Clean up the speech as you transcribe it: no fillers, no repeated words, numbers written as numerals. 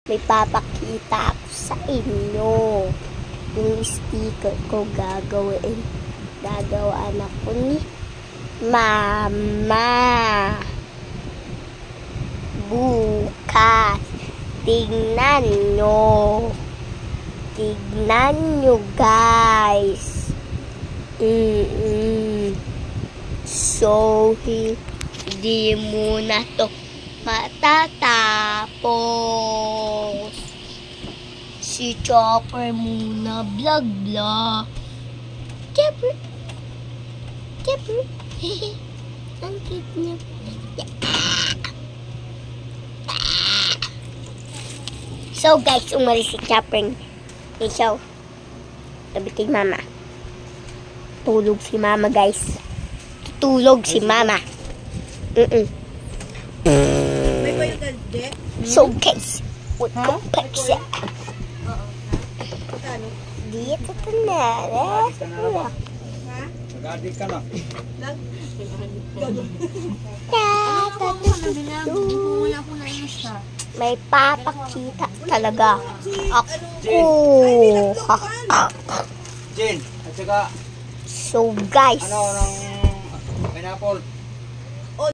May papakita ako sa inyo. Yung sticker ko gagawin. Gagawaan ako ni Mama. Bukas. Tignan nyo. Tignan nyo, guys. So, hindi muna to matatapos. Si Chopper muna vlog. Chopper. Ang cute niya. So guys, umalis si Chopper. So, sabi kay Mama. Tulog si Mama, guys. Tutulog si Mama. So guys, welcome back sa dito na. Nag-addict ka na. May papakita talaga ako. Jen, at saka So guys, ano ng pineapple?